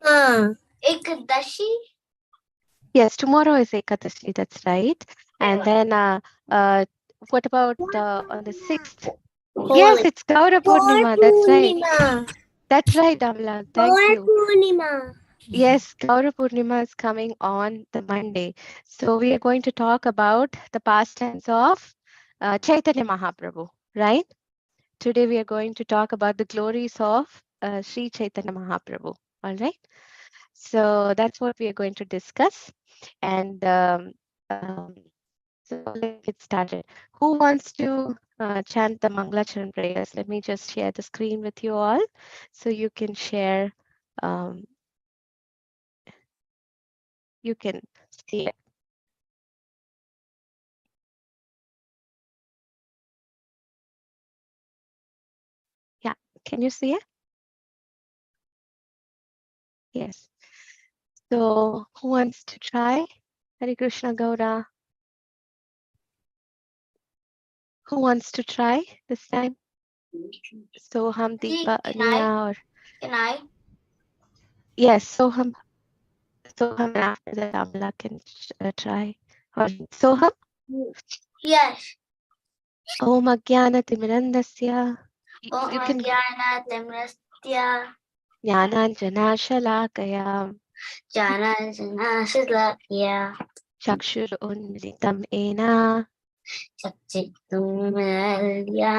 Ekadashi? Yes, tomorrow is Ekadashi, that's right. And then what about on the 6th? Yes, it's Gaura Purnima, that's right. That's right, Amla. Thank you. Yes, Gaura Purnima is coming on the Monday. So we are going to talk about the pastimes of Chaitanya Mahaprabhu, right? Today we are going to talk about the glories of Sri Chaitanya Mahaprabhu, all right? So that's what we are going to discuss. And so let's get started. Who wants to chant the Mangalacharan prayers? Let me just share the screen with you all so you can share. You can see it. Yeah, can you see it? Yes. So who wants to try? Hare Krishna Gaura. Who wants to try this time? Soham, Deepa, Ania, or Can I? yes, Soham. Soham, and after that Amla can try. Or Soham. Yes. Om Agyana Timirandasya. Om You can Jnana Timrastya Jnananjana Shalakaya Jnana Janashalakya Chakshur Unmilitam Ena Chakchitumralya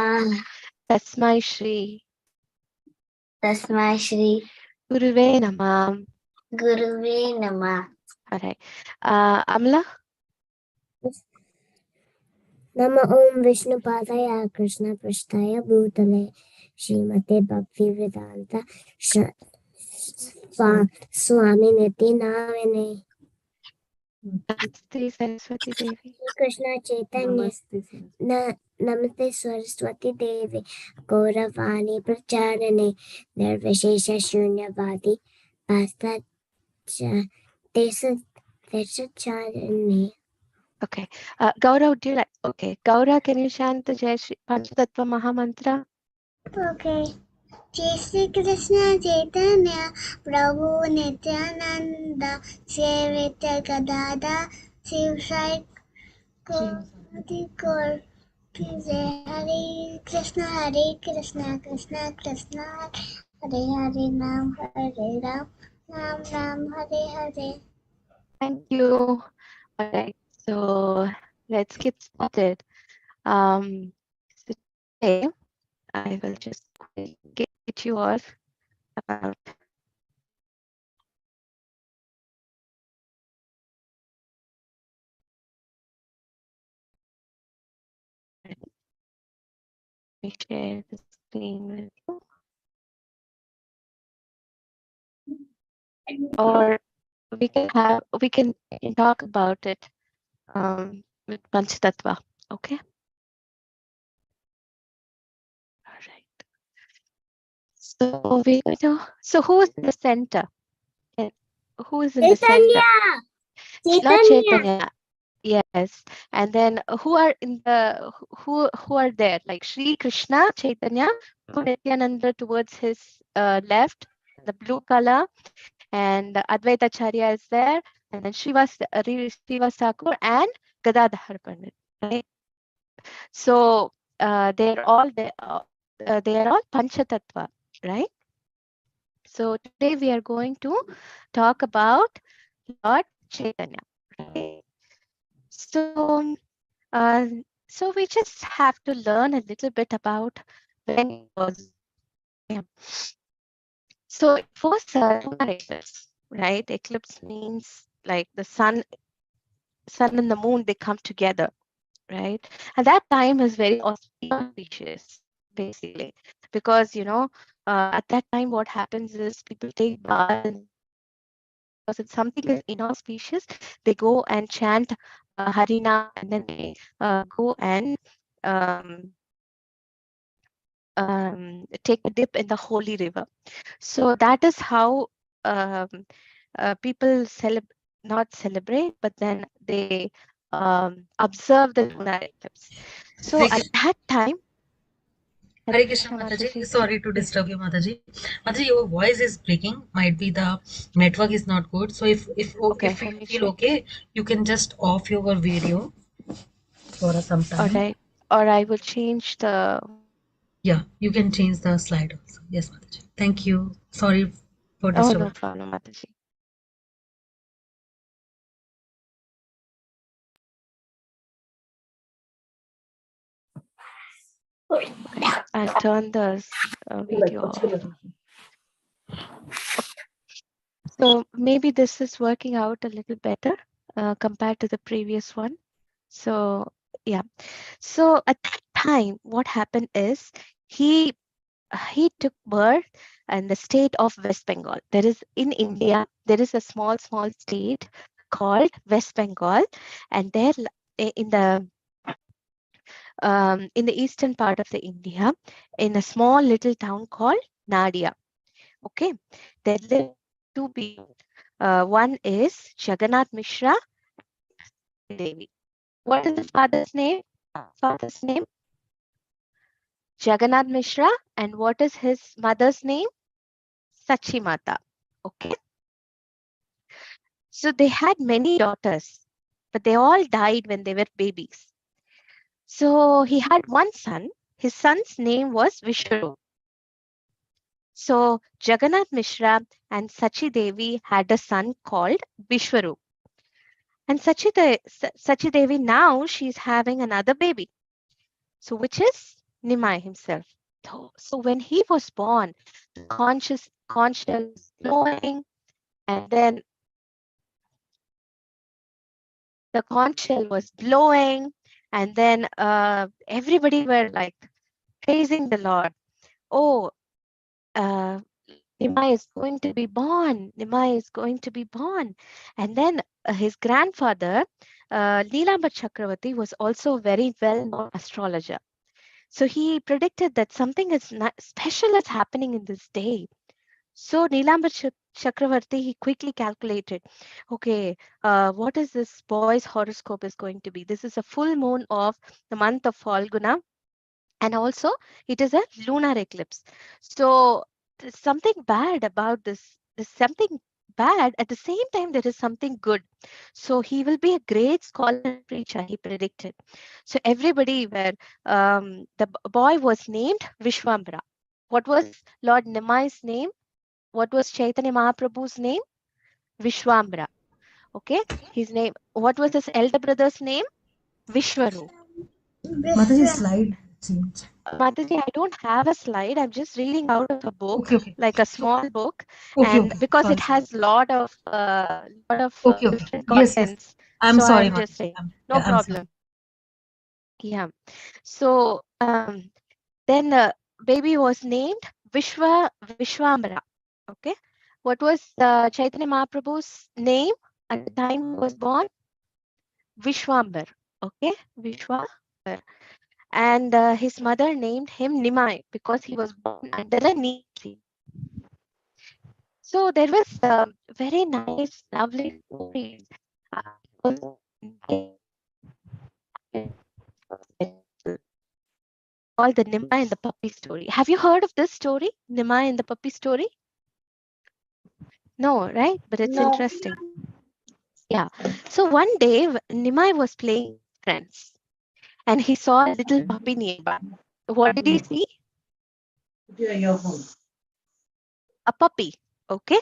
Tasmai Shri Tasmai Shri Guruve Namam. Guruve Namah. All right. Amla? Nama Om Vishnu Padaya Krishna Prasthaya Bhutale Srimate Bhakti Vedanta Swami Niti Namine Namaste Saraswati Devi. Krishna Chaitanya Namaste Saraswati Devi Gauravani Pracharane Nirvishesha Shunyavadi Pasta Desacharane. Okay. Gaura, would you like? Okay. Gaura, can you chant the Jai Shri Panchatattva Mahamantra? Okay. Jai Shri Krishna Chaitanya Prabhu Nityananda Sevita Gadada Shivsai Koti Kor Hare Krishna Krishna Krishna Hare Hare Hare Ram Ram Hare Hare. Thank you. All right. So let's get started. So today I will just get you all about let me share the screen with you. Or we can talk about it with Panchatattva. Okay. All right. So we're going to. So who's in the center? Who is in the center? Lord Chaitanya. Yes. And then who are in the who are there? Like Sri Krishna Chaitanya, Nityananda towards his left, the blue color, and Advaita Acharya is there, and then Srivas Thakur and Gadadhar Pandit. Right. So they're all Panchatattva, right? So today we are going to talk about Lord Chaitanya. Right? So so we just have to learn a little bit about when it was. Yeah. So it was a lunar eclipse, right? Eclipse means like the sun and the moon, they come together, right? And that time is very auspicious, basically, because at that time what happens is people take baths, and because it's something is inauspicious, they go and chant Harina, and then they go and take a dip in the holy river. So that is how people not celebrate, but then they observe the lunar eclipse. So at that time, Hare Krishna Mataji. Sorry to disturb you, Mataji. Mataji, your voice is breaking. Might be the network is not good. So Okay, if you let me feel check. okay, you can just off your video for some All time. right. Or I will change the. Yeah, you can change the slide also. Yes, Mataji. Thank you. Sorry for Oh, no disturbance. problem, Mataji. Okay, I'll turn the video off. So maybe this is working out a little better compared to the previous one. So yeah. So at that time, what happened is he took birth in the state of West Bengal. There is in India, there is a small state called West Bengal, and there in the eastern part of the India, in a small little town called Nadia. Okay, there live two people. One is Jagannath Mishra Devi. What is the father's name? Father's name Jagannath Mishra, and what is his mother's name? Sachi Mata. Okay, so they had many daughters, but they all died when they were babies. So he had one son. His son's name was Vishnu. So Jagannath Mishra and Sachi Devi had a son called Vishwaru. And Sachi Devi now she's having another baby. So which is Nimai himself. So when he was born, the conch shell was glowing, and then the conch shell was glowing, and then everybody were like praising the Lord. Oh, uh, Nimai is going to be born. Nimai is going to be born. And then his grandfather, Neelamba Chakravarti, was also a very well-known astrologer. So he predicted that something is special is happening in this day. So Neelamba Chakravarti, he quickly calculated, okay, what is this boy's horoscope is going to be? This is a full moon of the month of Falguna, and also it is a lunar eclipse. So there's something bad about this. There's something bad. At the same time, there is something good. So he will be a great scholar and preacher, he predicted. So everybody were, the boy was named Vishwambara. What was Lord Nimai's name? What was Chaitanya Mahaprabhu's name? Vishwambara. Okay. His name, what was his elder brother's name? Vishwaru. Mataji, slide change. Mataji, I don't have a slide. I'm just reading out of a book, Okay. like a So, small book, okay. and because it Sorry. has lot of Okay. different Yes. contents, I'm so sorry, I'm just Mataji. saying, no I'm sorry. problem. Yeah. So then the baby was named Vishwambara. Okay. What was Chaitanya Mahaprabhu's name at the time he was born? Vishwambar. Okay, Vishwambar. And his mother named him Nimai because he was born under a neem tree. So there was very nice, lovely stories. Called the Nimai and the puppy story. Have you heard of this story, Nimai and the puppy story? No, right? But it's interesting. Yeah. So one day, Nimai was playing with friends, and he saw a little puppy nearby. What did he see? A puppy. Okay.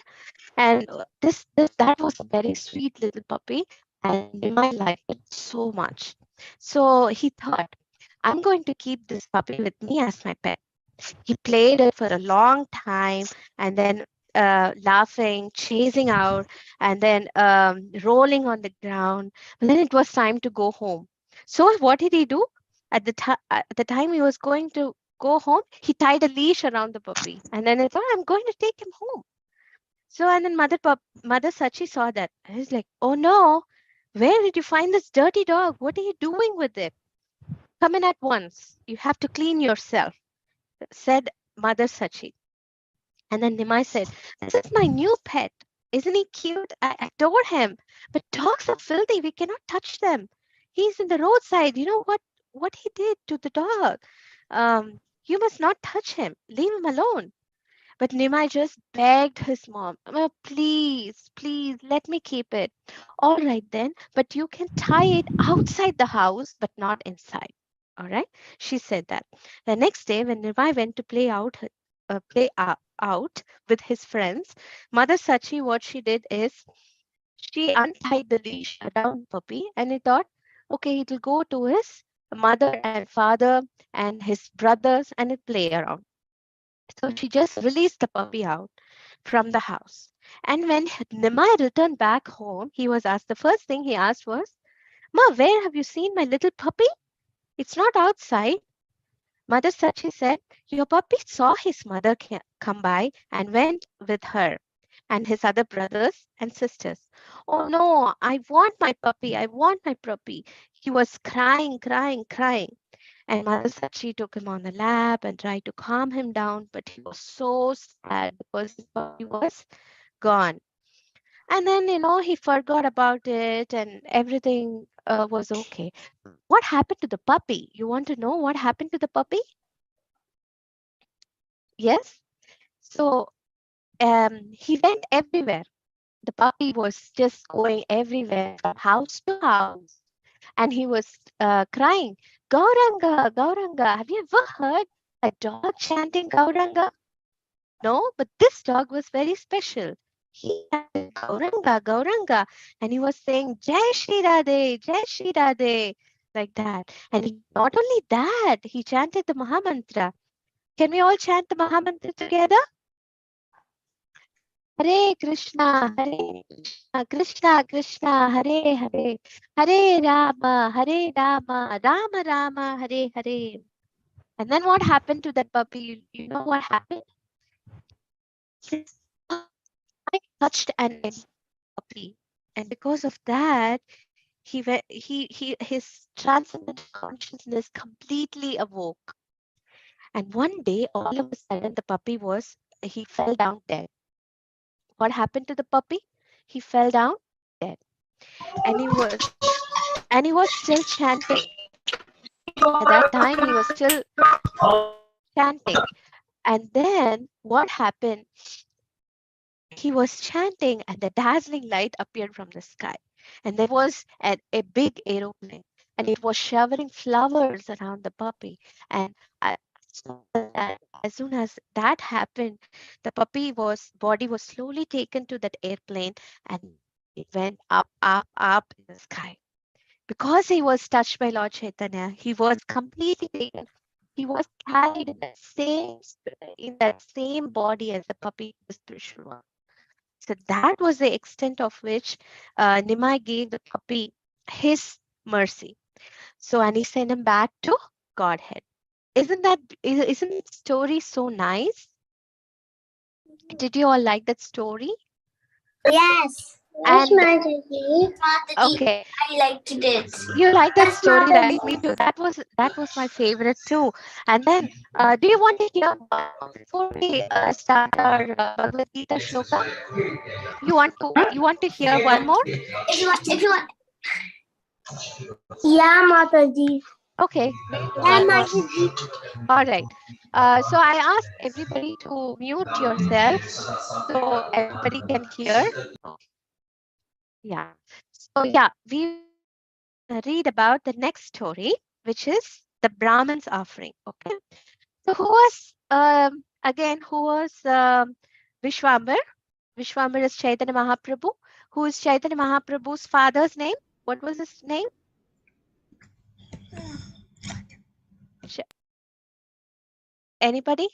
And that was a very sweet little puppy, and Nimai liked it so much. So he thought, I'm going to keep this puppy with me as my pet. He played it for a long time, and then laughing, chasing out, and then rolling on the ground. And then it was time to go home. So what did he do? At the time he was going to go home, he tied a leash around the puppy, and then he thought, I'm going to take him home. So and then Mother Sachi saw that. I was like, oh no, where did you find this dirty dog? What are you doing with it? Come in at once. You have to clean yourself, said Mother Sachi. And then Nimai said, this is my new pet. Isn't he cute? I adore him. But dogs are filthy. We cannot touch them. He's in the roadside. You know what he did to the dog? You must not touch him. Leave him alone. But Nimai just begged his mom, please, please, let me keep it. All right then, but you can tie it outside the house, but not inside. All right, she said that. The next day, when Nimai went to play out with his friends, Mother Sachi, what she did is she untied the leash around puppy, and he thought, okay, it'll go to his mother and father and his brothers, and it play around. So she just released the puppy out from the house. And when Nimai returned back home, he was asked, the first thing he asked was, Ma, where have you seen my little puppy? It's not outside. Mother Sachi said, your puppy saw his mother come by and went with her and his other brothers and sisters. Oh no, I want my puppy. I want my puppy. He was crying, crying, crying. And Mother Sachi took him on the lap and tried to calm him down, but he was so sad because his puppy was gone. And then, he forgot about it and everything was okay. What happened to the puppy? You want to know what happened to the puppy? Yes. So he went everywhere. The puppy was just going everywhere from house to house. And he was crying, Gauranga, Gauranga. Have you ever heard a dog chanting Gauranga? No, but this dog was very special. He chanted Gauranga, Gauranga, and he was saying Jai Shri Radhe, Jai Shri Radhe, like that. And not only that, he chanted the Mahamantra. Can we all chant the Mahamantra together? Hare Krishna, Krishna Krishna, Hare Hare, Hare Rama, Rama Rama, Hare Hare. And then what happened to that puppy? You know what happened? I touched an puppy, and because of that, his transcendental consciousness completely awoke. And one day, all of a sudden, the puppy he fell down dead. What happened to the puppy? He fell down dead, and he was still chanting. At that time, he was still chanting. And then what happened? He was chanting, and the dazzling light appeared from the sky. And there was a big aeroplane, and it was showering flowers around the puppy. And as as soon as that happened, the body was slowly taken to that airplane, and it went up, up, up in the sky. Because he was touched by Lord Chaitanya, he was completely taken. He was carried in that same body as the puppy, the spiritual one. So that was the extent of which Nimai gave the puppy his mercy. So, and he sent him back to Godhead. Isn't that story so nice? Did you all like that story? Yes. Yes, And Mataji. okay, I liked it. you like that Yes, story, right? Mataji. Me too. That was my favorite too. And then, do you want to hear one more before we start our Bhagavad Gita shloka? You want to hear one more? If you want, Yeah, Mataji. Okay, we'll do Yeah, one more. Mataji. All right. So I ask everybody to mute yourself so everybody can hear. Okay. Yeah. So yeah, we will read about the next story, which is the Brahman's offering. Okay. So who was Vishwambar? Vishwambar is Chaitanya Mahaprabhu. Who is Chaitanya Mahaprabhu's father's name? What was his name? Anybody?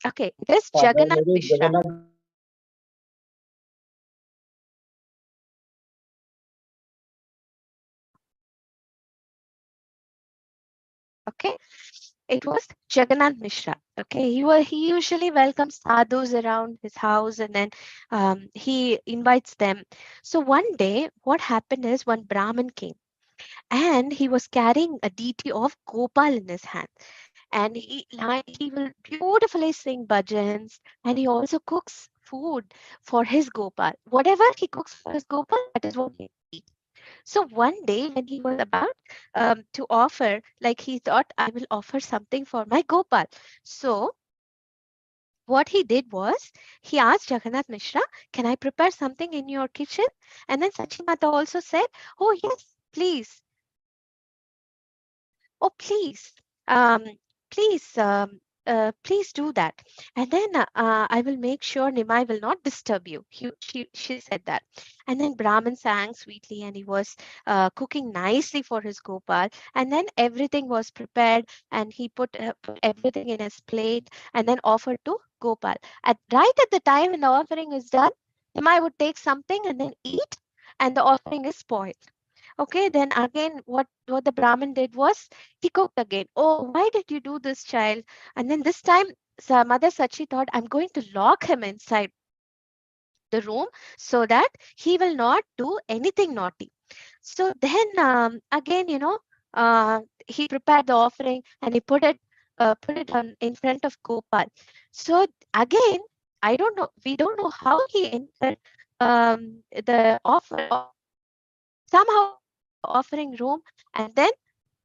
Okay, it is Jagannath Mishra. Okay, it was Jagannath Mishra. Okay, he usually welcomes sadhus around his house, and then he invites them. So one day, what happened is one Brahmin came, and he was carrying a deity of Gopal in his hand, and he will beautifully sing bhajans, and he also cooks food for his Gopal. Whatever he cooks for his Gopal, that is what he eats. So one day when he was about to offer, like he thought, I will offer something for my Gopal. So what he did was he asked Jagannath Mishra, can I prepare something in your kitchen? And then Sachi Mata also said, oh yes, please. Oh, um, please, please do that. And then I will make sure Nimai will not disturb you. She said that. And then Brahman sang sweetly and he was cooking nicely for his Gopal. And then everything was prepared and he put everything in his plate and then offered to Gopal. Right at the time when the offering is done, Nimai would take something and then eat and the offering is spoiled. Okay, then again, what the Brahmin did was he cooked again. Oh, why did you do this, child? And then this time, Mother Sachi thought, I'm going to lock him inside the room so that he will not do anything naughty. So then again, he prepared the offering and he put it on in front of Gopal. So again, I don't know. We don't know how he entered the somehow he entered the offering room and then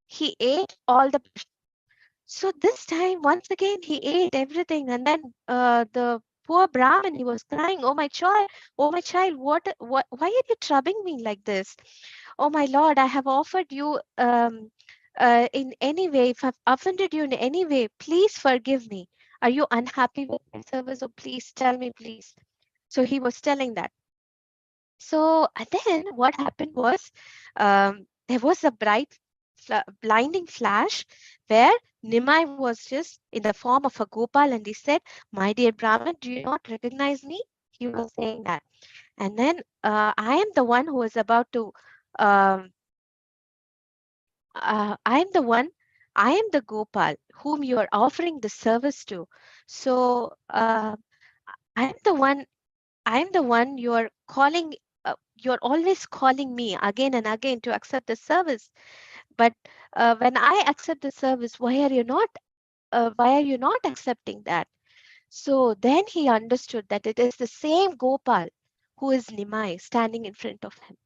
he ate all the. So this time, once again, he ate everything, and then the poor Brahmin, he was crying, oh my child, why are you troubling me like this? Oh my Lord, I have offered you in any way, if I've offended you in any way, please forgive me. Are you unhappy with my service? Oh, please tell me, please. So he was telling that. So and then what happened was there was a blinding flash where Nimai was just in the form of a Gopal and he said, my dear Brahmin, do you not recognize me? He was saying that. And then I am the one who is about to, um, I am the one, I am the Gopal whom you are offering the service to. So I am the one I'm the one you're calling, you're always calling me again and again to accept the service. But when I accept the service, why are you not accepting that? So then he understood that it is the same Gopal who is Nimai standing in front of him.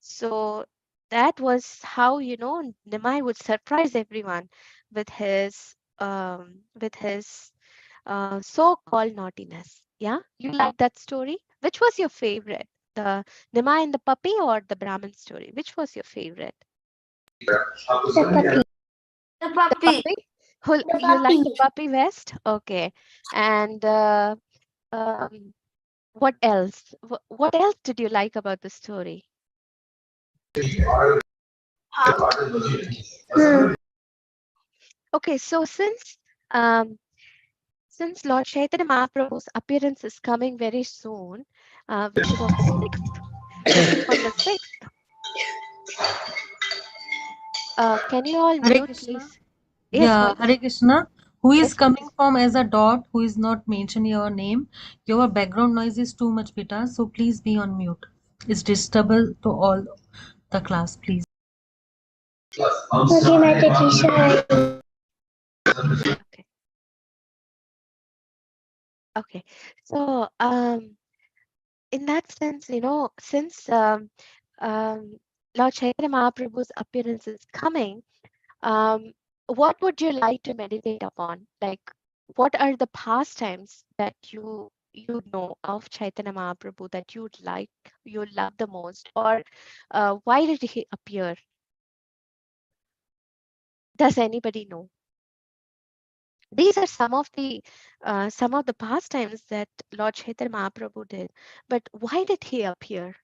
So that was how, Nimai would surprise everyone with his so-called naughtiness. Yeah, you like that story? Which was your favorite? The Nima and the puppy or the Brahmin story? Which was your favorite? The puppy. The The puppy. puppy? The You like puppy. the puppy West? Okay. And um, what else? What else did you like about the story? Hmm. Okay, so since Lord Chaitanya Mahaprabhu's appearance is coming very soon, which is on the 6th, on the 6th, can you all Hare mute, Krishna. please? Yes, Yeah, please. Hare Krishna. Who is Yes, coming please. from as a dot, who is not mentioned your name? Your background noise is too much, beta, so please be on mute. It's disturbable to all the class, please. Okay, Mataji, sorry. Okay. Okay. So, in that sense, since um, Lord Chaitanya Mahaprabhu's appearance is coming, um, what would you like to meditate upon? Like, what are the pastimes that you know of Chaitanya Mahaprabhu that you love the most, or why did he appear? Does anybody know? These are some of the pastimes that Lord Chaitanya Mahaprabhu did. But why did he appear?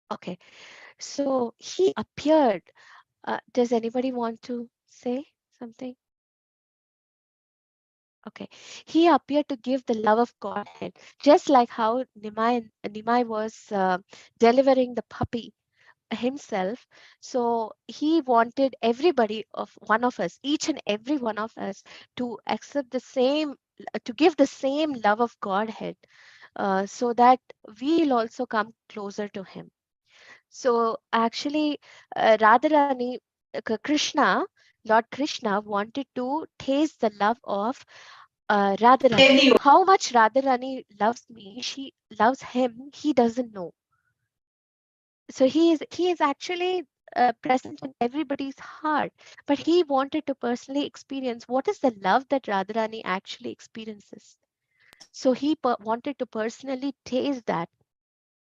Okay, so he appeared. Does anybody want to say something? Okay, he appeared to give the love of Godhead, just like how Nimai was delivering the puppy himself. So he wanted everybody of one of us, each and every one of us, to accept the same, to give the same love of Godhead, so that we'll also come closer to him. So actually, Radharani, Krishna, Lord Krishna wanted to taste the love of Radharani. How much Radharani loves me, she loves him, he doesn't know. So he is actually present in everybody's heart, but he wanted to personally experience what is the love that Radharani actually experiences. So he wanted to personally taste that.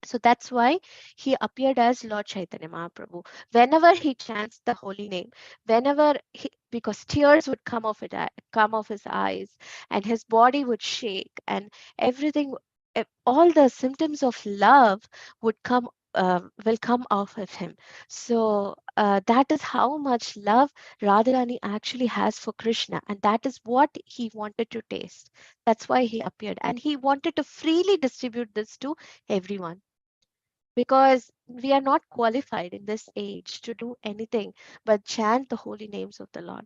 So that's why he appeared as Lord Chaitanya Mahaprabhu. Whenever he chants the holy name, because tears would come off his eyes, and his body would shake, and everything, all the symptoms of love would will come off of him. So that is how much love Radharani actually has for Krishna, and that is what he wanted to taste. That's why he appeared, and he wanted to freely distribute this to everyone, because we are not qualified in this age to do anything but chant the holy names of the Lord.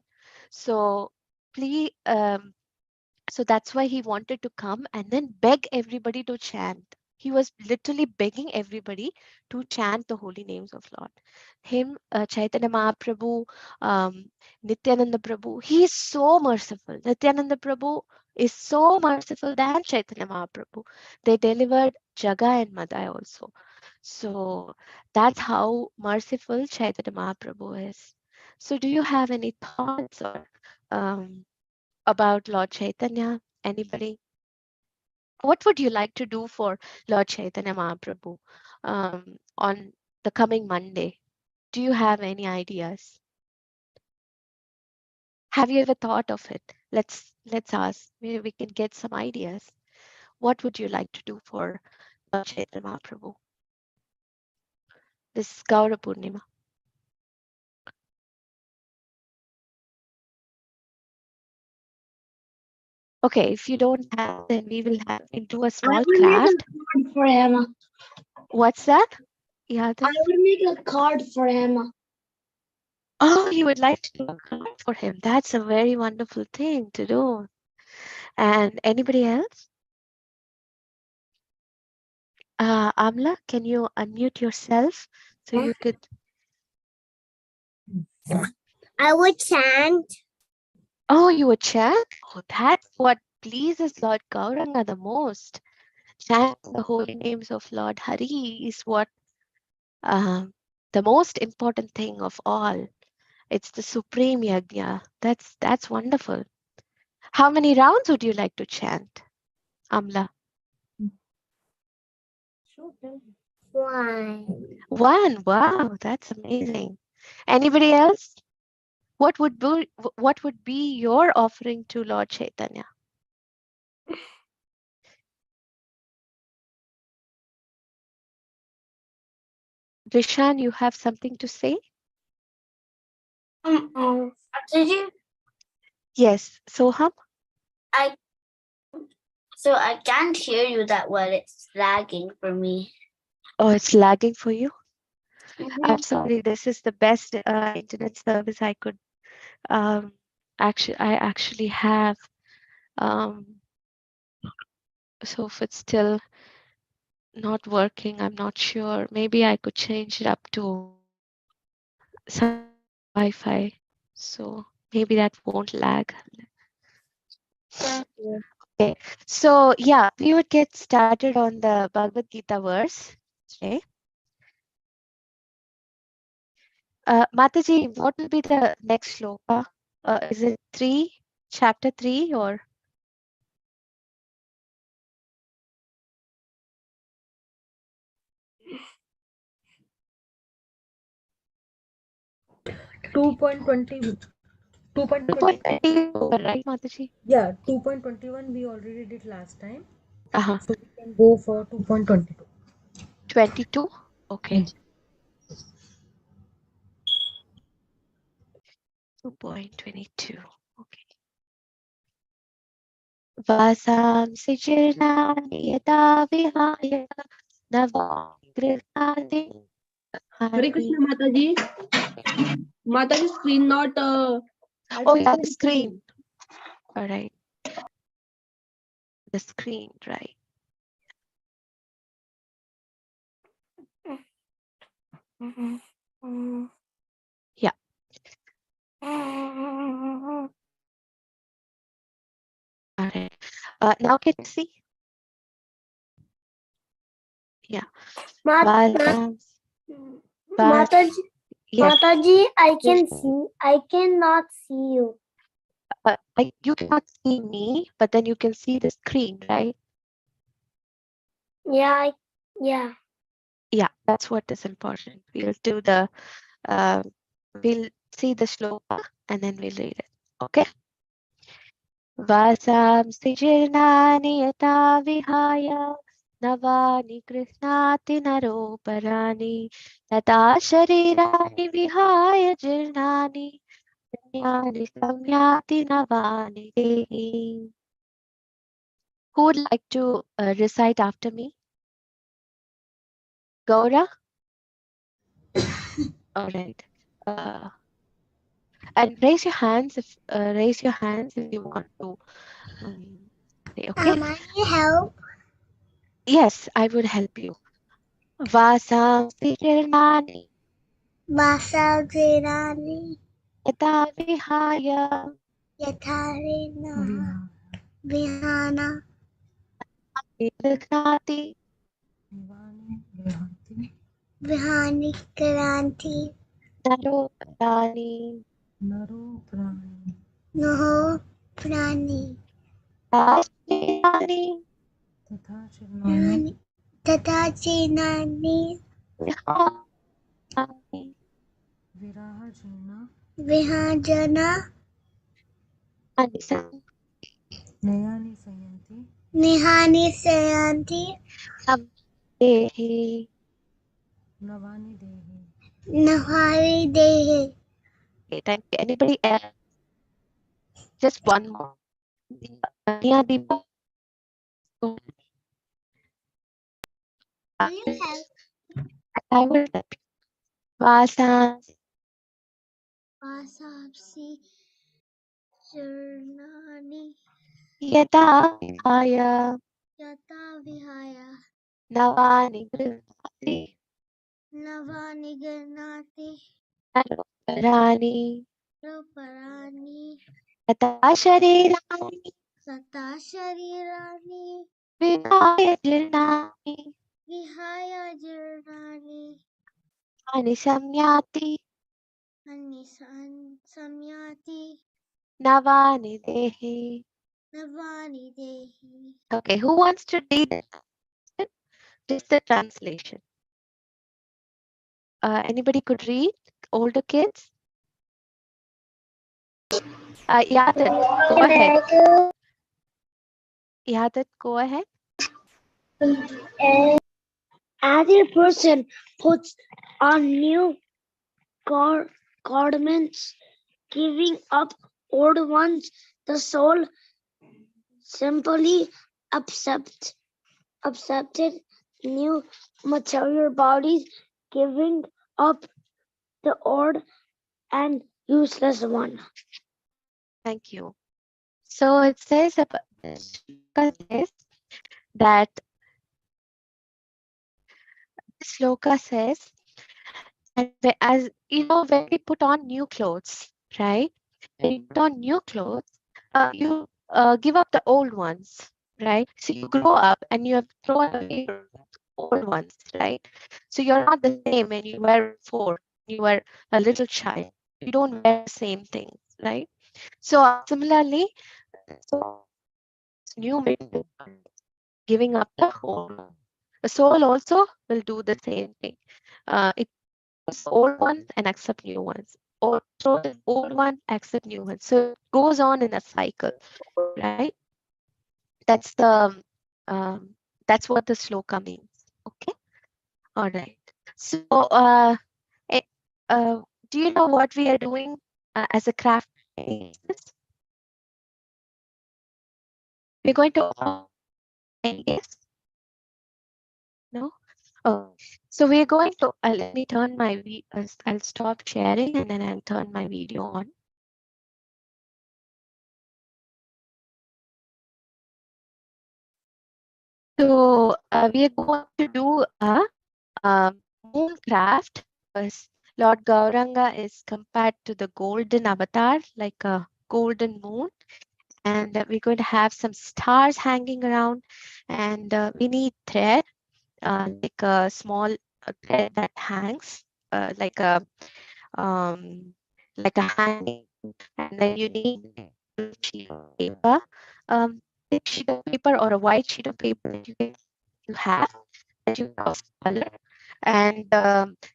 So please, so that's why he wanted to come and then beg everybody to chant. He was literally begging everybody to chant the holy names of Lord. Him, Chaitanya Mahaprabhu, um, Nityananda Prabhu, he is so merciful. Nityananda Prabhu is so merciful than Chaitanya Mahaprabhu. They delivered Jaga and Madai also. So that's how merciful Chaitanya Mahaprabhu is. So do you have any thoughts or about Lord Chaitanya? Anybody? What would you like to do for Lord Chaitanya Mahaprabhu on the coming Monday? Do you have any ideas? Have you ever thought of it? Let's ask. Maybe we can get some ideas. What would you like to do for Lord Chaitanya Mahaprabhu? This is Gaura Purnima. Okay, if you don't have, then we will do a I small will make craft. a card for him. What's that? Yeah. I will make a card for him. Oh, you would like to do a card for him. That's a very wonderful thing to do. And anybody else? Amla, can you unmute yourself so you could? I would chant. Oh, you would chant? Oh, that's what pleases Lord Gauranga the most. Chant the holy names of Lord Hari is what the most important thing of all. It's the supreme yajna. That's wonderful. How many rounds would you like to chant, Amla? One. One. Wow, that's amazing. Anybody else? What would be your offering to Lord Chaitanya? Vishan, you have something to say? Did you? Yes. Soham? So I can't hear you that well. It's lagging for me. Oh, it's lagging for you? Mhm. I'm sorry. This is the best internet service I could I actually have. So if it's still not working, I'm not sure. Maybe I could change it up to some Wi-Fi. So maybe that won't lag. Okay. So yeah, we would get started on the Bhagavad Gita verse today. Mataji, what will be the next shloka? Is it 3, chapter 3 or? Two point twenty. 2.20. Right, Mataji? Yeah, 2.21 we already did last time. Uh-huh. So we can go for 2.22. 22? Okay. 2.22. Okay. Vasamsi chirnani yata vihaya navami grihati. Hare Krishna Mataji. Mataji screen not. Oh yeah, the screen. All right. The screen, right. Yeah. All right. Now can you see? Yeah. Mat- Vasam. Mataji, Yes. Mataji, I can see. I cannot see you. You cannot see me, but then you can see the screen, right? Yeah, yeah. Yeah, that's what is important. We'll do the, we'll see the shloka and then we'll read it. Okay. Vasamsi jirnani yata vihaya navani krishnati naroparani tata sharirani vihaya jirnani punyani samyati navani dehi. Who would like to recite after me? Gaura? All right. And raise your hands if you want to. Say, okay. I help? Yes, I would help you. Vasam Sirnani Basal Tirani, Yata Vihaya Yatarina, Vihana, Vignati Vivani Vihanti Vihani Karanti, Naropani Naro Prani Noho Prani, Asirani Tatha Chirnani Tata Chinani, Vihani Viraha Jina Vihajana, Anisam Nayani Sayanti Nihani Sayanti, Dehi. Navani Dehi. Nahari Dehi. Okay, thank you. Anybody else? Just one more. Ania Deepa. Will you help? I will help you. Vasam Vasapsi Jurnani, Yata Vihaya Yata Vihaya, Navani Grihati Navani Ganati, Rani Ruparani, Yata Sharirani Sata Sharirani, Vihaya Jirnani Vihaya Jirnani, Anisamyati Anisan Samyati, Navani Dehi. Navani Dehi. Okay, who wants to read it? Just the translation. Anybody could read? Older kids? Yadit, go ahead. Yadit, go ahead. As a person puts on new garments, giving up old ones, the soul simply accepted new material bodies, giving up the old and useless one. Thank you. So it says about this that shloka says, and as you know, when we put on new clothes, right? When you put on new clothes, you give up the old ones, right? So you grow up and you have thrown away your old ones, right? So you're not the same when you were 4, you were a little child. You don't wear the same things, right? So similarly, so new material, giving up the old one. The soul also will do the same thing. It puts old ones and accept new ones, or throw the old one, accept new ones. So it goes on in a cycle, right? That's the that's what the sloka means. Okay, all right. So eh, do you know what we are doing as a craft? We're going to yes. No. Oh, so we're going to let me turn my I'll stop sharing and then I'll turn my video on. So we are going to do a moon craft, because Lord Gauranga is compared to the golden avatar, like a golden moon, and we're going to have some stars hanging around, and we need thread, like a small thread that hangs, um, like a hanging, and then you need a sheet of paper, thick sheet of paper or a white sheet of paper that you have that you of color, and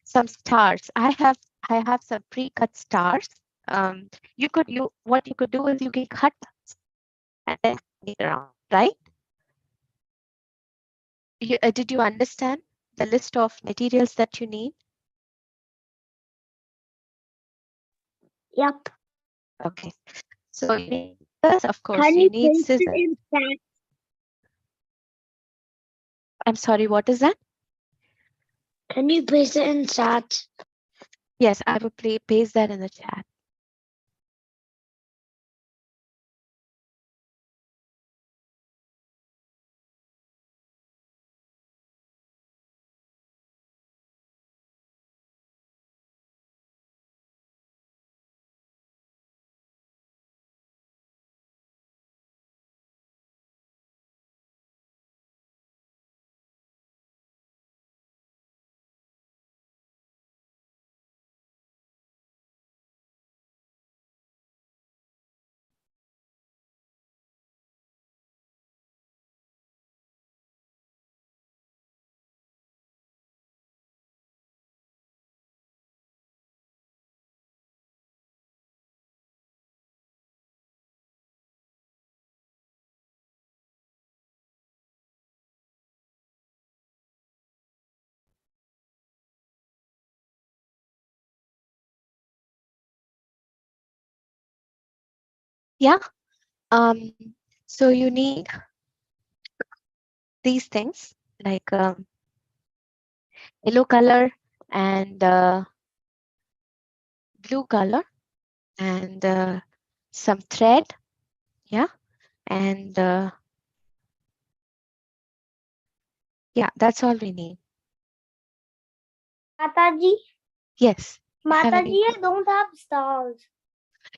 some stars. I have some pre-cut stars. What you could do is you can cut and then hang it around, right? Did you understand the list of materials that you need? Yep. Okay. So you need scissors, of course. Can You you need paste it scissors. in chat? I'm sorry, what is that? Can you paste it in chat? Yes, I will paste that in the chat. Yeah. Um, so you need these things like yellow color and blue color and some thread. Yeah. And yeah, that's all we need. Mataji, Yes. you have Mataji, any- I don't have stars.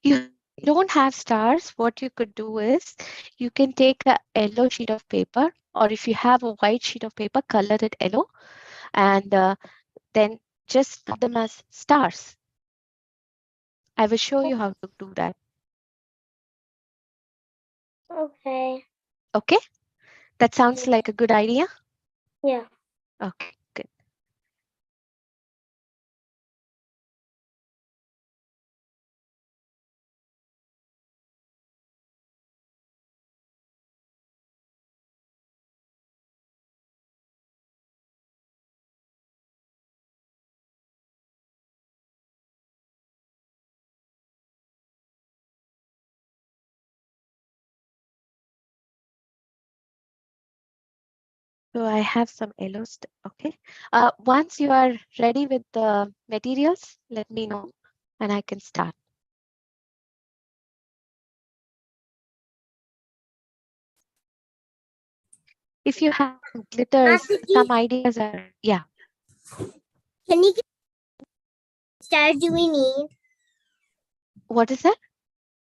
You don't have stars. What you could do is you can take a yellow sheet of paper, or if you have a white sheet of paper, color it yellow, and then just put them as stars. I will show you how to do that. Okay. Okay, that sounds like a good idea. Yeah. Okay, good. So I have some yellows. Okay. Once you are ready with the materials, let me know and I can start. If you have glitters, Mataji, some ideas are, yeah. can you get stars do we need? What is that?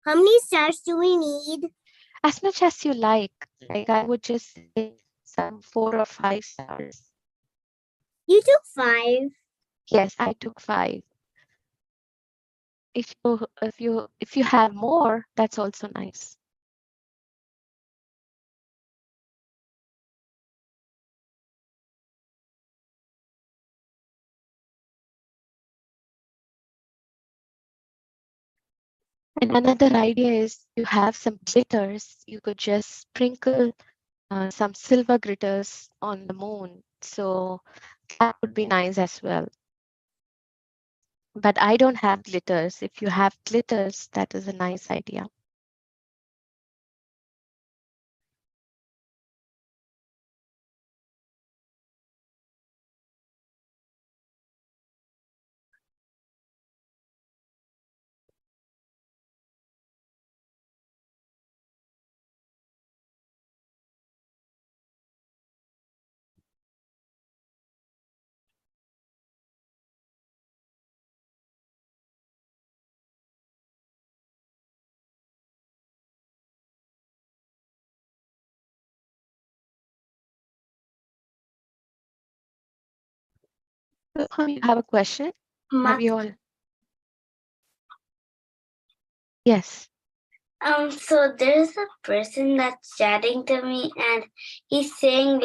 How many stars do we need? As much as you like. Like I would just say some 4 or 5 stars. You took 5. Yes, I took 5. If you have more, that's also nice. And another idea is you have some glitters. You could just sprinkle some silver glitters on the moon. So that would be nice as well. But I don't have glitters. If you have glitters, that is a nice idea. You have a question? Ma- Have you all? Yes. So there's a person that's chatting to me, and he's saying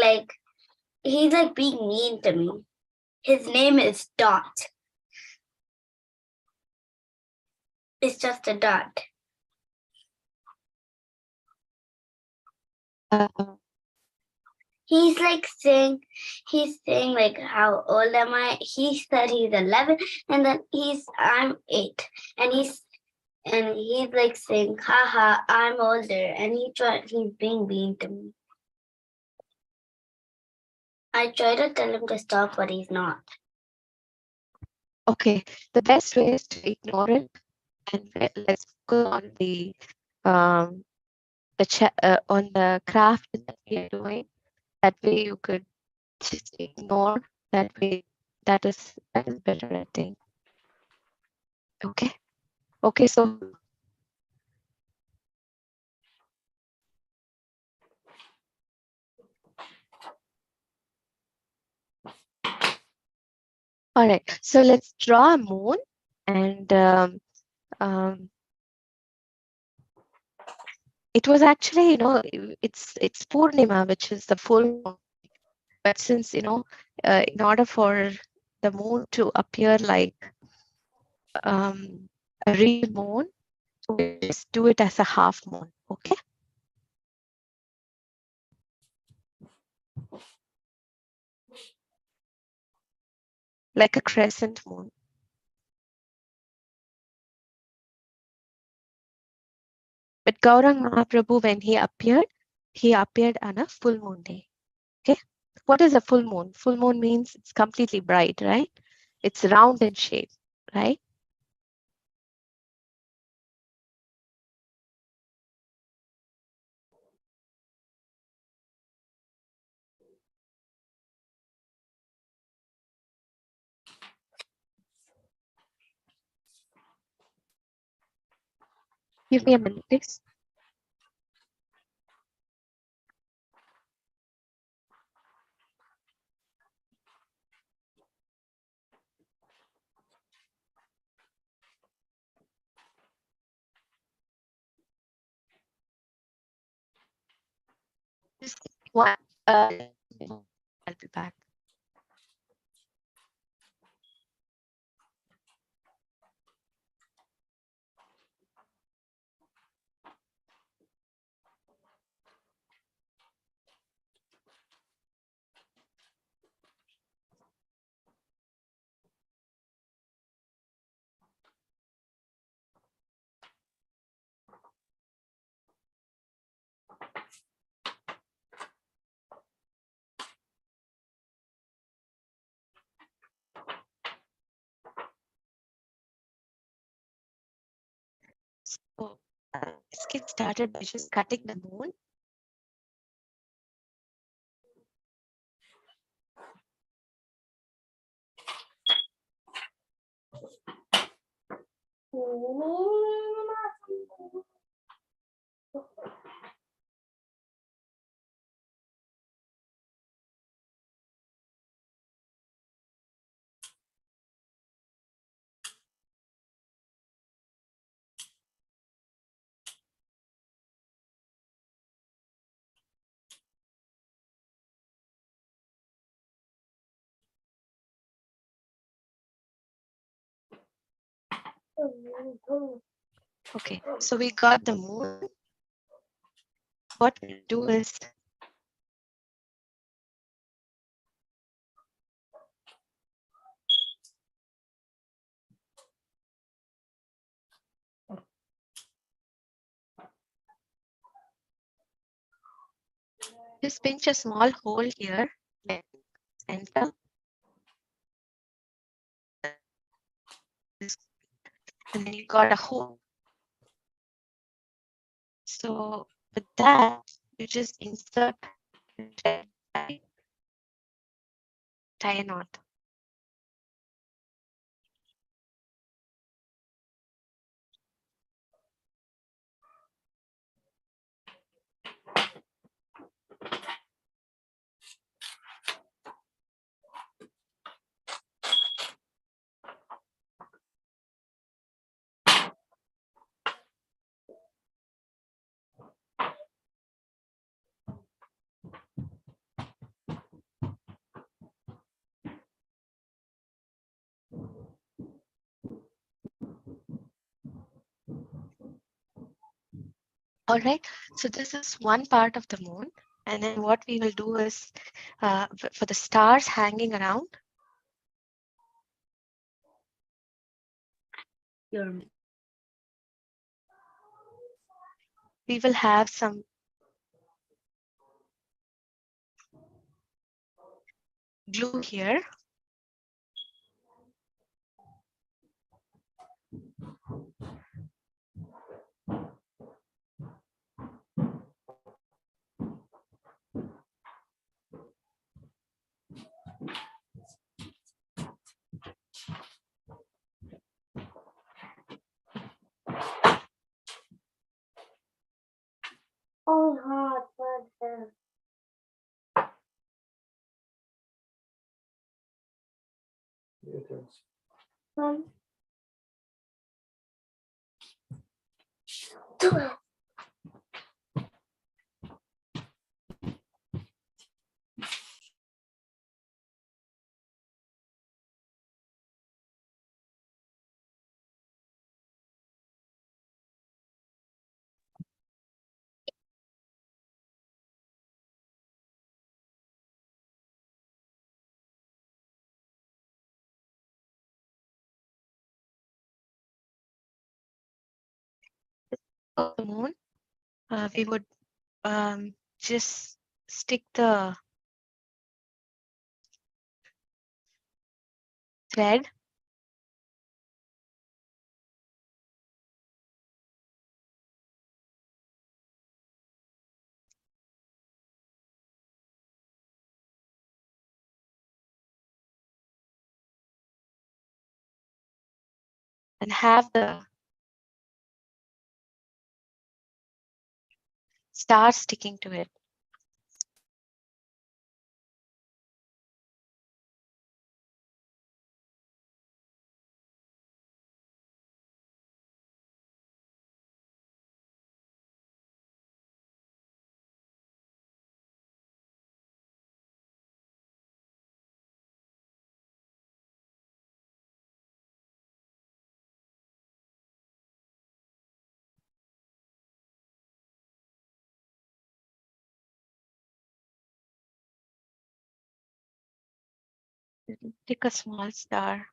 he's being mean to me. His name is Dot. It's just a dot. He's saying how old am I? He said he's 11, and then I'm 8, and he's saying, haha, I'm older, and he's being mean to me. I try to tell him to stop, but he's not. Okay, the best way is to ignore it, and let's go on the on the craft that we are doing. That way you could just ignore. That way, that is better, I think. Okay. Okay, so all right. So let's draw a moon, and it was actually, it's Purnima, which is the full moon. But since, in order for the moon to appear like a real moon, we just do it as a half moon, okay? Like a crescent moon. But Gaurang Mahaprabhu, when he appeared on a full moon day. Okay. What is a full moon? Full moon means it's completely bright, right? It's round in shape, right? Give me a minute, please. Just one. I'll be back. So let's get started by just cutting the moon. Okay, so we got the moon. What we do is just pinch a small hole here, center, and then you got a hole. So with that, you just insert thread, right? Tie a knot. All right. So this is one part of the moon. And then what we will do is for the stars hanging around, we will have some glue here. Oh, hot, but um, Of the moon, we would just stick the thread and have the star sticking to it. Pick a small star.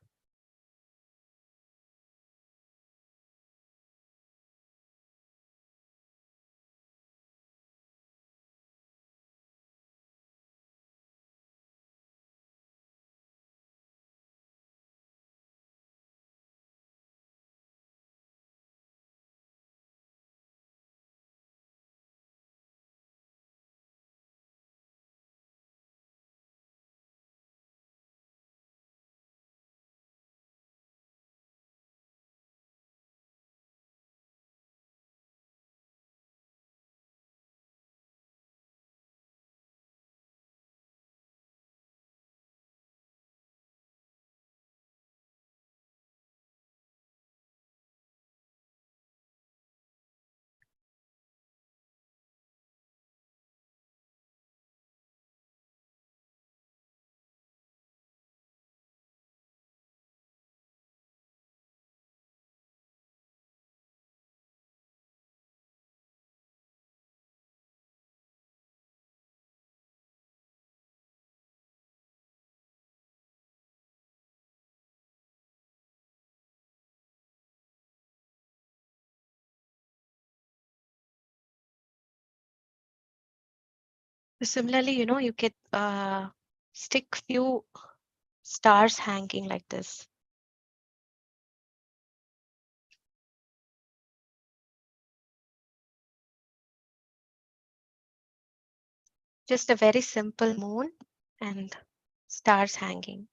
Similarly, you could stick few stars hanging like this. Just a very simple moon and stars hanging.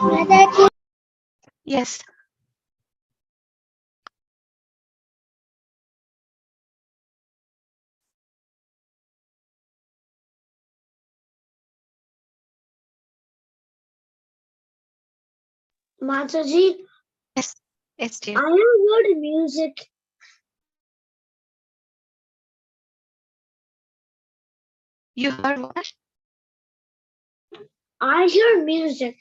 Mataji, Yes. Mataji, Yes. Yes, I dear. have heard music. You heard what? I hear music.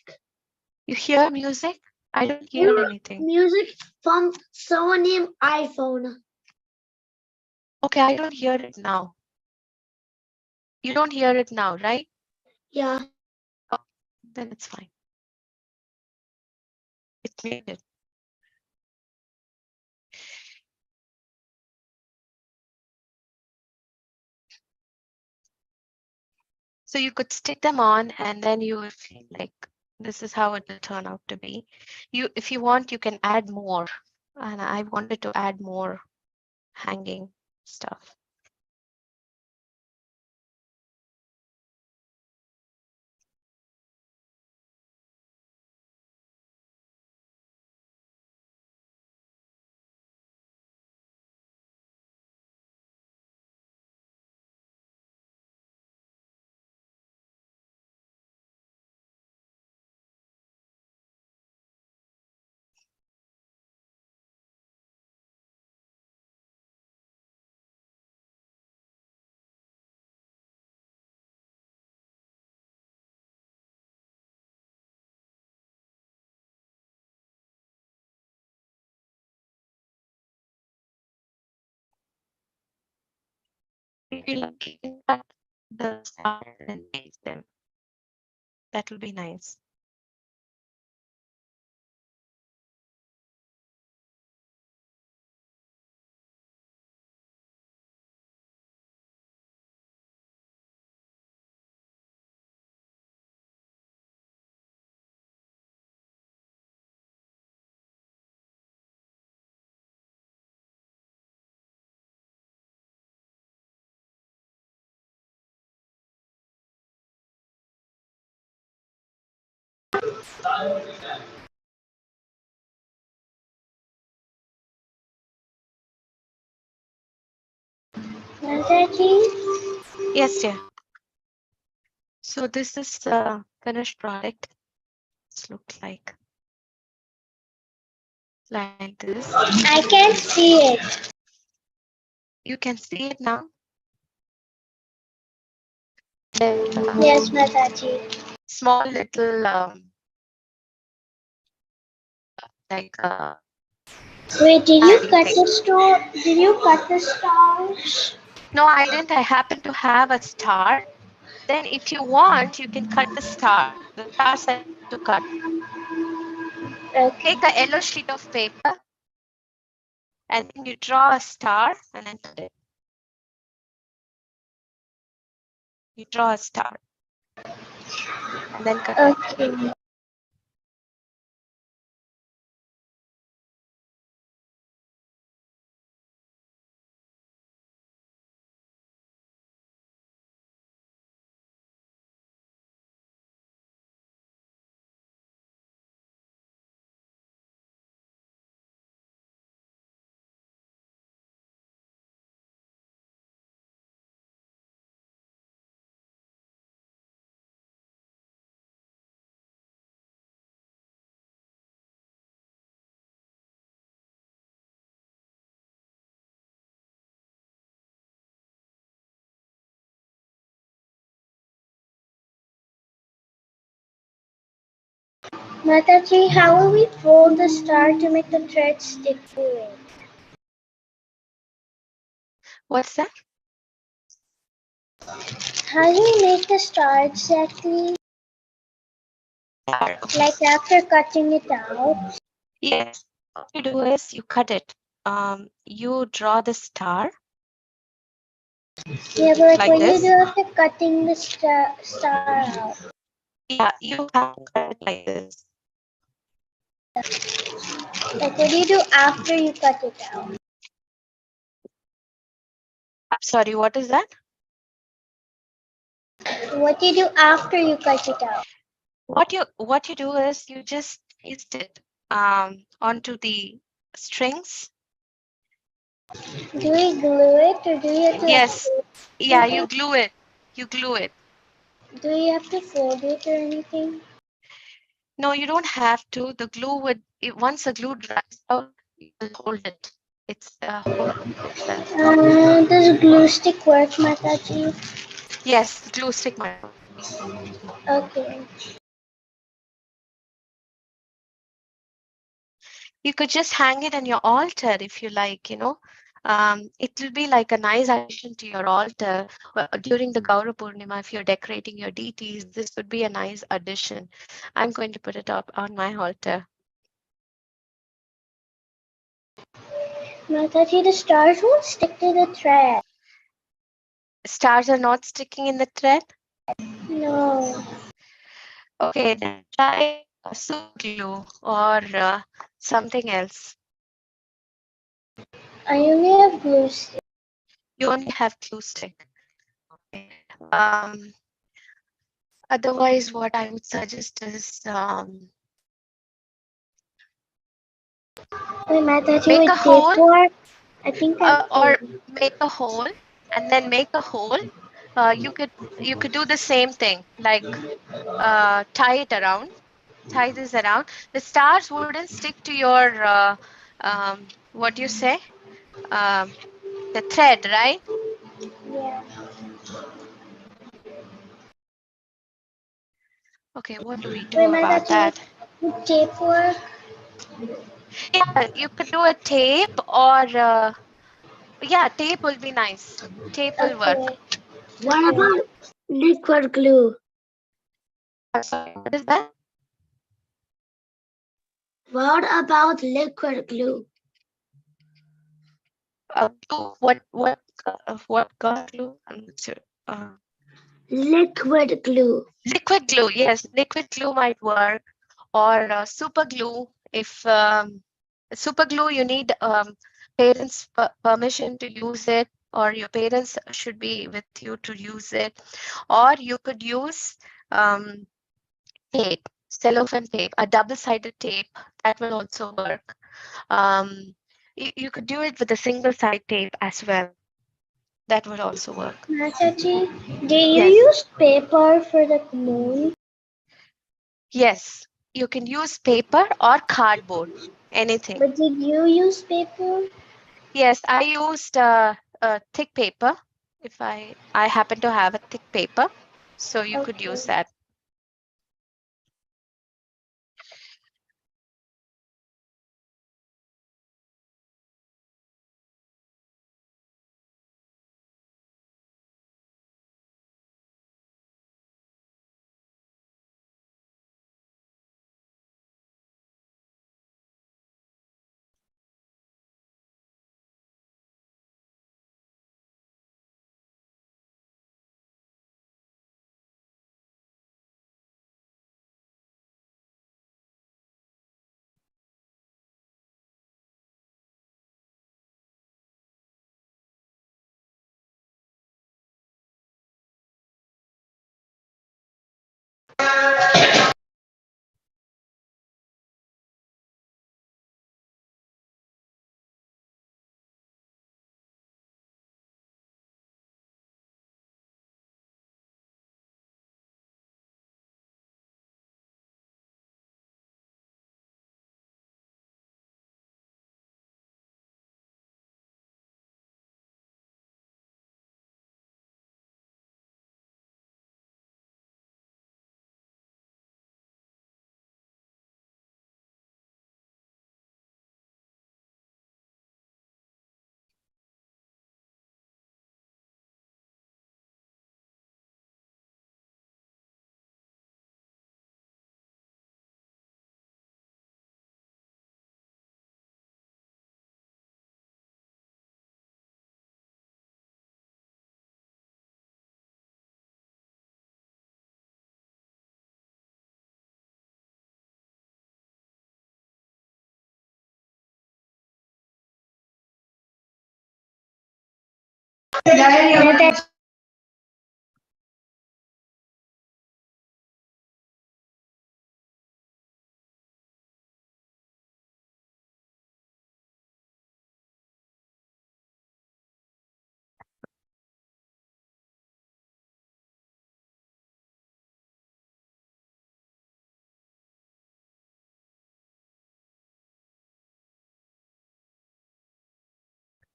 You hear music? I don't hear Hear anything. music from someone named iPhone. Okay, I don't hear it now. You don't hear it now, right? Yeah. Then it's fine. It's muted. So you could stick them on and then you will feel like this is how it will turn out to be. If you want, you can add more. And I wanted to add more hanging stuff. If you like, you can cut the stars and paste them. That will be nice. Mataji, Yes, dear. So this is the finished product. It's looked like this. I can see it. You can see it now. Then, Yes, Mataji. small little like Wait, did you adding cut thing. the star? Did you cut the stars? No, I didn't. I happen to have a star. Then if you want, you can cut the star. The stars I have to cut. Okay. Take a yellow sheet of paper and then you draw a star and then cut it. You draw a star and then cut it. Okay. Mataji, how will we fold the star to make the thread stick to it? What's that? How do you make the star exactly? Star. Like after cutting it out? Yes. What you do is you cut it. You draw the star Yeah, but like what this. you do after cutting the star out? Yeah, you have to cut it like this. Like, what do you do after you cut it out? I'm sorry, what is that? What do you do after you cut it out? What you do is you just paste it onto the strings. Do we glue it or do you have to? Yes. Yeah, you Okay. glue it. You glue it. Do you have to fold it or anything? No, you don't have to. The glue would once the glue dries out, you will hold it. It's hold itself. Does glue stick work, Mataji? Yes, glue stick might work. Okay. You could just hang it on your altar if you like, you know. It will be like a nice addition to your altar during the Gaura Purnima. If you're decorating your deities, this would be a nice addition. I'm going to put it up on my altar. Mataji, the stars won't stick to the thread. Stars are not sticking in the thread. No. Okay, then try a super glue or something else. I only have glue stick. You only have glue stick. Okay. Otherwise, what I would suggest is Wait, Mataji, make with a hole tape work? I think I or can. make a hole and then make a hole. You could do the same thing, like tie it around, tie this around. The stars wouldn't stick to your what do you say? Um, the thread, right? Yeah. Okay, what do we do Wait, about Mataji, that? with tape work? Yeah, you could do a tape or yeah, tape will be nice. Tape will work. Okay. What Okay. about liquid glue? Sorry, what is that? What about liquid glue? Glue. What God glue? I'm not sure. Liquid glue. Liquid glue, yes, liquid glue might work, or super glue. If super glue, you need parents' permission to use it, or your parents should be with you to use it, or you could use tape, cellophane tape, a double-sided tape. That will also work. You could do it with a single-side tape as well. That would also work. Mataji, do you Yes. use paper for the moon? Yes, you can use paper or cardboard, anything. But did you use paper? Yes, I used thick paper. If I happen to have a thick paper, so you could Okay. use that.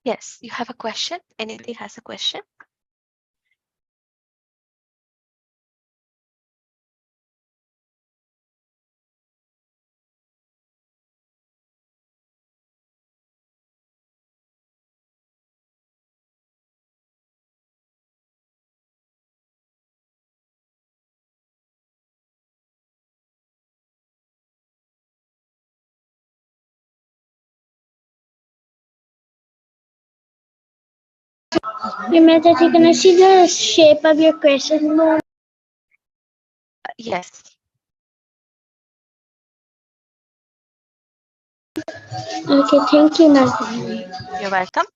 Yes, you have a question? Anybody has a question? Hey, Mataji, can I see the shape of your crescent moon? Yes. Okay, thank you, Mataji. You're welcome.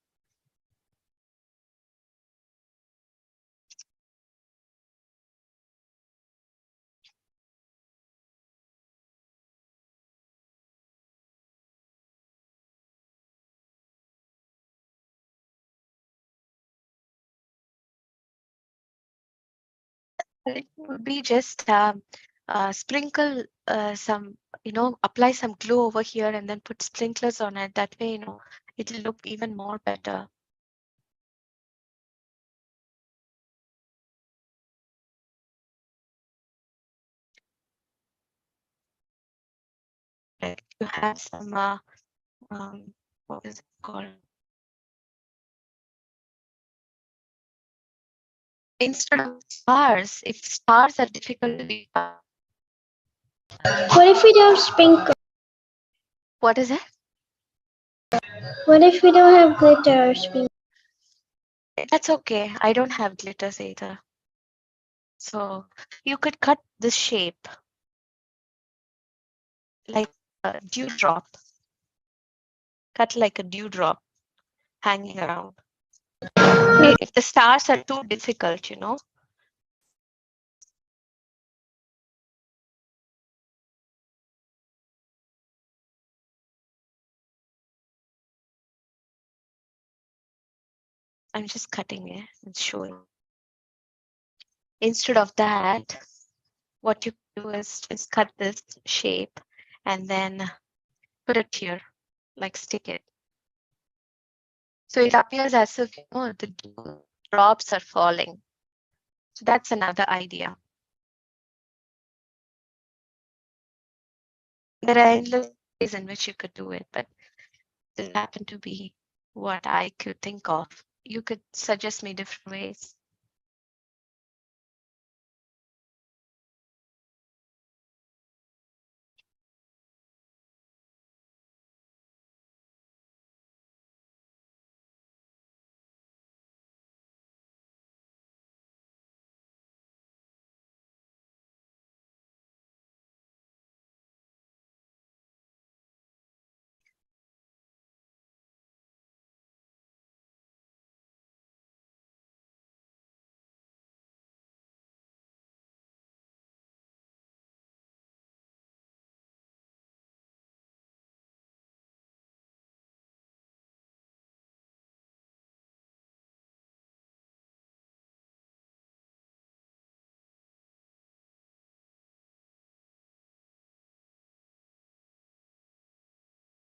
It would be just sprinkle some, apply some glue over here and then put sprinklers on it. That way, it'll look even more better. Like you have some, what is it called? Instead of stars, if stars are difficult to be, What if we don't have sprinkles? what is it? What if we don't have glitter or sprinkles? That's okay. I don't have glitters either. So you could cut this shape like a dewdrop. Cut like a dewdrop hanging around. If the stars are too difficult, I'm just cutting it and showing. Instead of that, what you do is just cut this shape and then put it here, like stick it. So it appears as if the dew drops are falling. So that's another idea. There are endless ways in which you could do it, but this happened to be what I could think of. You could suggest me different ways.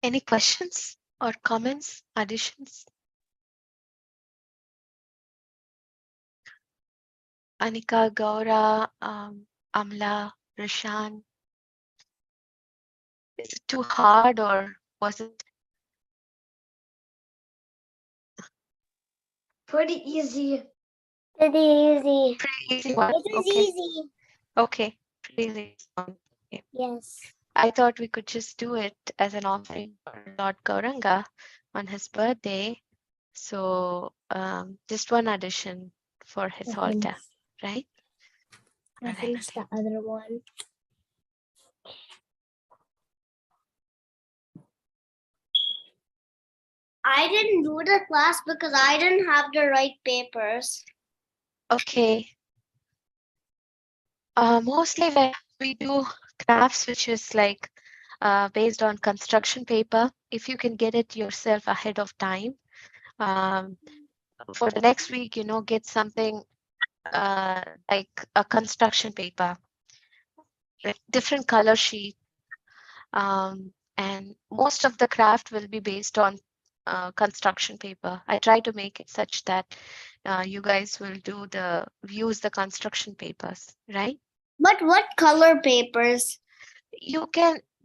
Any questions or comments, additions? Anika, Gaura, Amla, Rishan. Is it too hard or was it Pretty easy. Pretty easy. pretty easy one? It was Okay, easy. okay, pretty easy one. Okay. Yes. I thought we could just do it as an offering for Lord Gauranga on his birthday. So just one addition for his altar, right? I All right. finished the other one. I didn't do the class because I didn't have the right papers. Okay. Mostly when we do crafts, which is like based on construction paper, if you can get it yourself ahead of time, for the next week, get something like a construction paper, with different color sheet, and most of the craft will be based on construction paper. I try to make it such that you guys will use the construction papers, right? But what color papers?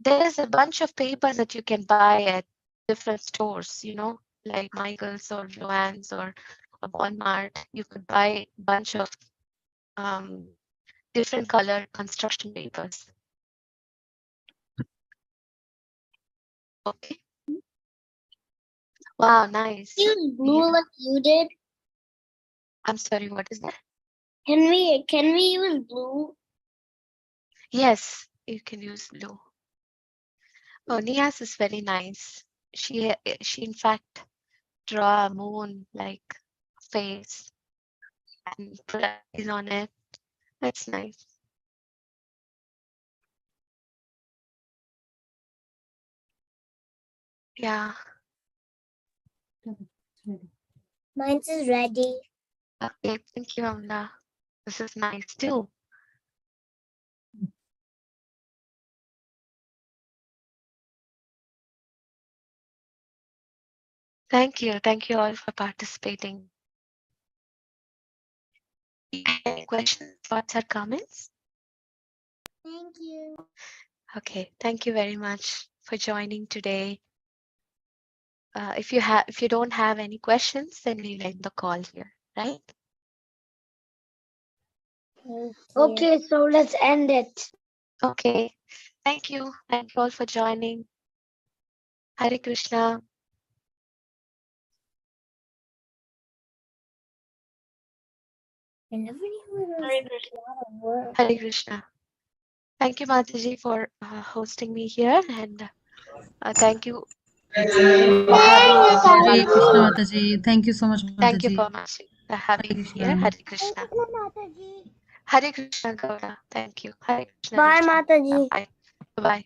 There's a bunch of papers that you can buy at different stores, like Michael's or Joann's or a Walmart. You could buy a bunch of different color construction papers. Okay. Wow, nice. Use blue Yeah. like you did. I'm sorry, what is that? Can we use blue? Yes, you can use blue. Oh, Nia's is very nice. She in fact draw a moon like face and put eyes on it. That's nice. Yeah. Mine is ready. Okay, thank you, Amna. This is nice too. Thank you all for participating. Any questions, thoughts, or comments? Thank you. Okay, thank you very much for joining today. If you don't have any questions, then we'll end the call here, right? Okay, so let's end it. Okay. Thank you all for joining. Hare Krishna. Hare Krishna. Thank you, Mataji, for hosting me here, and thank you for having me here. Hare Krishna Mataji. Thank you so much, Thank you Mataji. for much having me here. Krishna. Hare Krishna. Hare Krishna, Gauda. Thank you. Hare Krishna. Bye, Vishnu. Mataji. Bye. Bye.